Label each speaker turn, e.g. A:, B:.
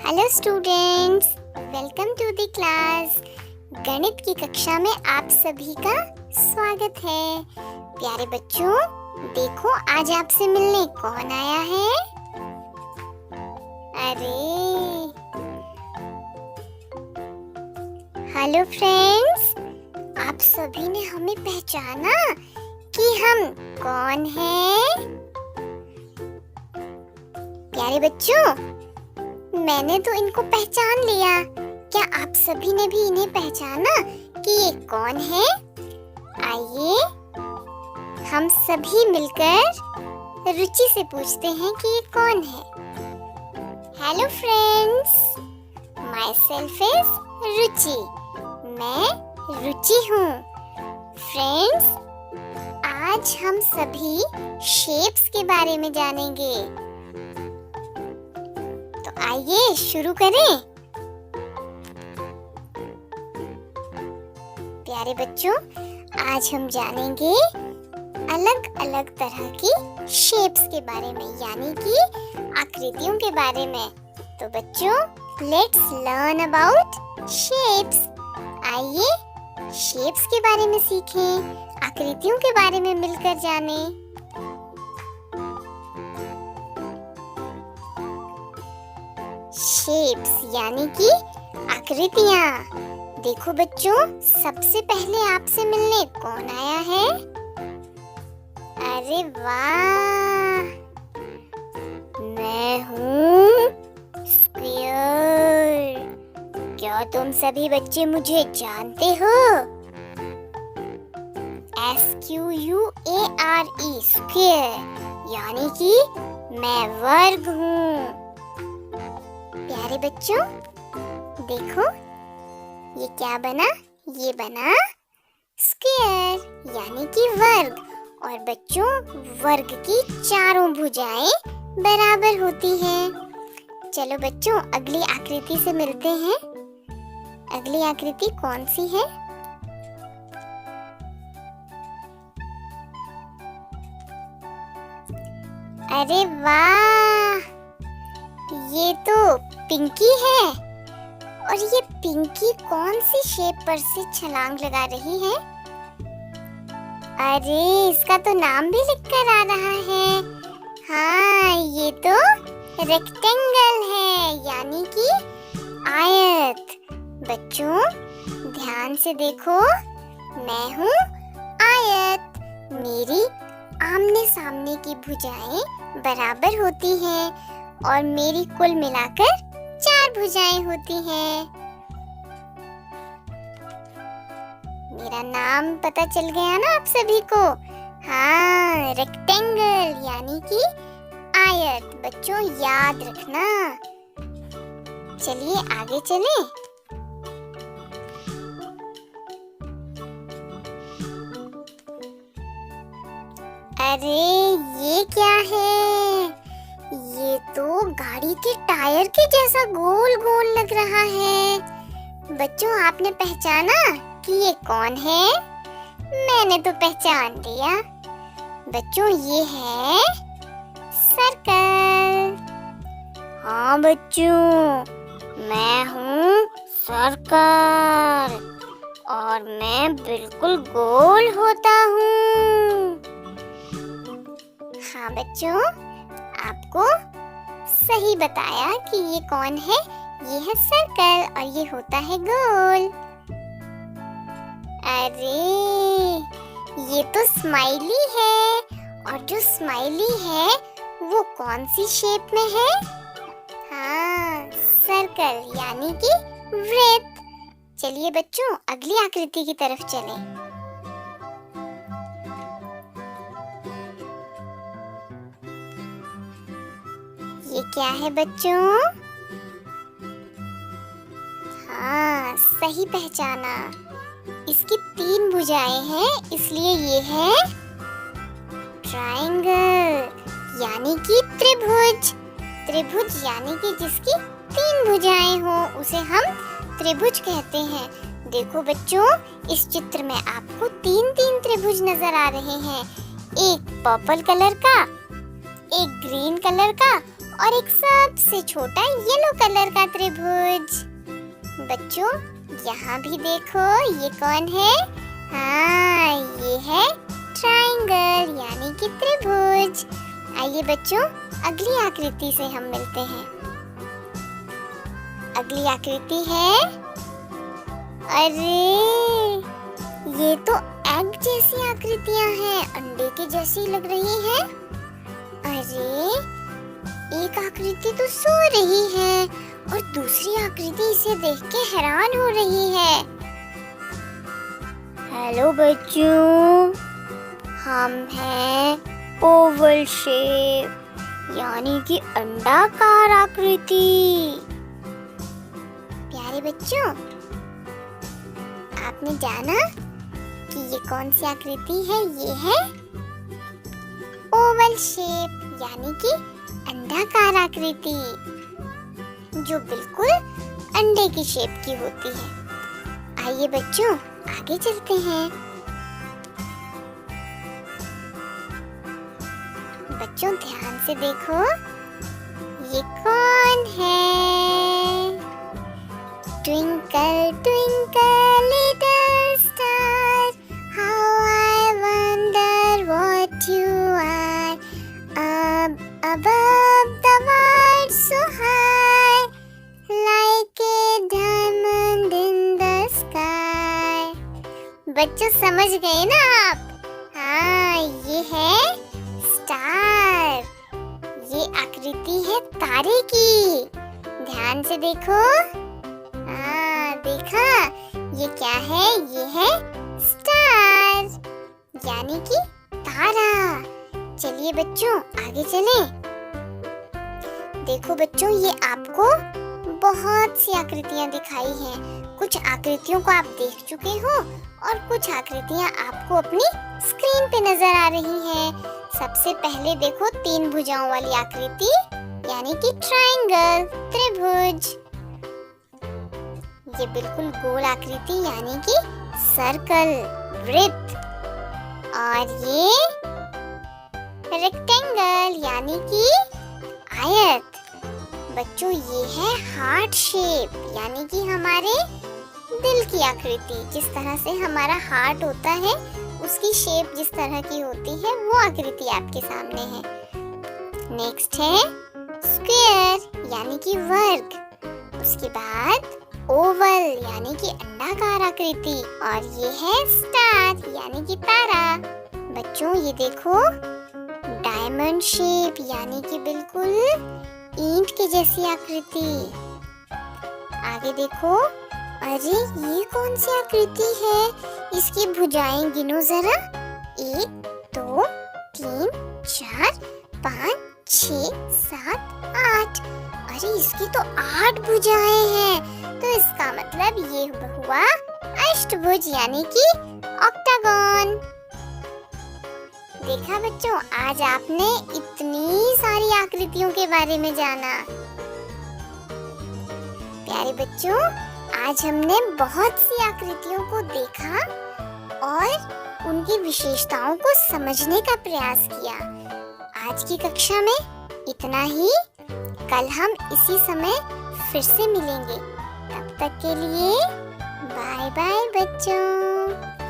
A: Hello students, welcome to the class. गणित की कक्षा में आप सभी का स्वागत है। प्यारे बच्चों, देखो आज आपसे मिलने कौन आया है। अरे हेलो फ्रेंड्स, आप सभी ने हमें पहचाना कि हम कौन हैं। प्यारे बच्चों, मैंने तो इनको पहचान लिया। क्या आप सभी ने भी इन्हें पहचाना कि ये कौन है? आइए हम सभी मिलकर रुचि से पूछते हैं कि ये कौन है। Hello friends, myself is Ruchi. मैं रुचि हूँ। फ्रेंड्स, आज हम सभी शेप्स के बारे में जानेंगे। आइए शुरू करें। प्यारे बच्चों, आज हम जानेंगे अलग अलग तरह की शेप्स के बारे में, यानी कि आकृतियों के बारे में। तो बच्चों, लेट्स लर्न अबाउट शेप्स। आइए शेप्स के बारे में सीखें, आकृतियों के बारे में मिलकर जानें। शेप्स यानी कि आकृतियाँ। देखो बच्चों, सबसे पहले आपसे मिलने कौन आया है? अरे वाह, मैं हूँ स्क्वायर। क्या तुम सभी बच्चे मुझे जानते हो? SQUARE स्क्वायर, यानी कि मैं वर्ग हूँ। प्यारे बच्चों, देखो ये क्या बना? ये बना स्क्वायर यानी कि वर्ग। और बच्चों, वर्ग की चारों भुजाएं बराबर होती हैं। चलो बच्चों, अगली आकृति से मिलते हैं। अगली आकृति कौन सी है? अरे वाह, ये तो पिंकी है। और ये पिंकी कौन सी शेप पर से छलांग लगा रही है? अरे इसका तो नाम भी लिखकर आ रहा है। हाँ, ये तो रेक्टेंगल है, यानी कि आयत। बच्चों ध्यान से देखो, मैं हूँ आयत। मेरी आमने सामने की भुजाएं बराबर होती हैं और मेरी कुल मिलाकर 4 भुजाएं होती हैं। मेरा नाम पता चल गया ना आप सभी को? हाँ, रेक्टेंगल यानी कि आयत। बच्चों याद रखना। चलिए आगे चलें। अरे ये क्या है? ये तो गाड़ी के टायर के जैसा गोल गोल लग रहा है। बच्चों, आपने पहचाना कि ये कौन है? मैंने तो पहचान लिया। बच्चों, ये है सर्कल। हाँ बच्चों, मैं हूँ सर्कल और मैं बिल्कुल गोल होता हूँ। हाँ बच्चों, आपको सही बताया कि ये कौन है। ये है सर्कल और ये होता है गोल। अरे ये तो स्माइली है। और जो स्माइली है वो कौन सी शेप में है? हाँ, सर्कल यानी कि वृत्त। चलिए बच्चों, अगली आकृति की तरफ चलें। ये क्या है बच्चों? हाँ, सही पहचाना। इसकी 3 भुजाएं हैं, इसलिए ये है ट्रायंगल यानी कि त्रिभुज। त्रिभुज यानी कि जिसकी 3 भुजाएं हो, उसे हम त्रिभुज कहते हैं। देखो बच्चों, इस चित्र में आपको 3-3 त्रिभुज नजर आ रहे हैं। एक पर्पल कलर का, एक ग्रीन कलर का और एक सबसे छोटा येलो कलर का त्रिभुज। बच्चों यहाँ भी देखो, ये कौन है? हाँ, ये है ट्रायंगल यानी कि त्रिभुज। आइए बच्चों, अगली आकृति से हम मिलते हैं। अगली आकृति है, अरे ये तो एग जैसी आकृतियां हैं, अंडे के जैसी लग रही हैं। अरे एक आकृति तो सो रही है और दूसरी आकृति इसे देख के हैरान हो रही है। हेलो बच्चों, हम हैं ओवल शेप यानी कि अंडाकार आकृति। प्यारे बच्चों, आपने जाना कि ये कौन सी आकृति है? ये है ओवल शेप यानी कि अंडाकार आकृति, जो बिल्कुल अंडे की शेप की होती है। आइए बच्चों, आगे चलते हैं। बच्चों ध्यान से देखो, ये कौन है? Twinkle twinkle little star, how I wonder what you are, above the world so high, like a diamond in the sky। बच्चों समझ गए ना आप? हाँ, ये है स्टार। ये आकृति है तारे की। ध्यान से देखो। हाँ, देखा? ये क्या है? ये है स्टार यानी कि तारा। चलिए बच्चों, आगे चलें। देखो बच्चों, ये आपको बहुत सी आकृतियां दिखाई हैं। कुछ आकृतियों को आप देख चुके हो और कुछ आकृतियां आपको अपनी स्क्रीन पे नजर आ रही हैं। सबसे पहले देखो 3 भुजाओं वाली आकृति यानी कि ट्रायंगल, त्रिभुज। ये बिल्कुल गोल आकृति यानी कि सर्कल, वृत्त। और ये रेक्टेंगल यानी कि आयत। बच्चों ये है हार्ट शेप यानी कि हमारे दिल की आकृति। जिस तरह से हमारा हार्ट होता है, उसकी शेप जिस तरह की होती है, वो आकृति आपके सामने है। नेक्स्ट है स्क्वायर यानी कि वर्ग। उसके बाद ओवल यानी कि अंडाकार आकृति। और ये है स्टार यानी कि तारा। बच्चों ये देखो, डायमंड शेप यानी कि बिल्कुल ईंट के जैसी आकृति। आगे देखो, अरे ये कौन सी आकृति है? इसकी भुजाएं गिनो जरा। 1 2 3 4 5 6 7 8। अरे इसकी तो 8 भुजाएं हैं। तो इसका मतलब ये हुआ अष्टभुज यानी कि ऑक्टागन। देखा बच्चों, आज आपने इतनी सारी आकृतियों के बारे में जाना। प्यारे बच्चों, आज हमने बहुत सी आकृतियों को देखा और उनकी विशेषताओं को समझने का प्रयास किया। आज की कक्षा में इतना ही। कल हम इसी समय फिर से मिलेंगे। तब तक के लिए बाय बाय बच्चों।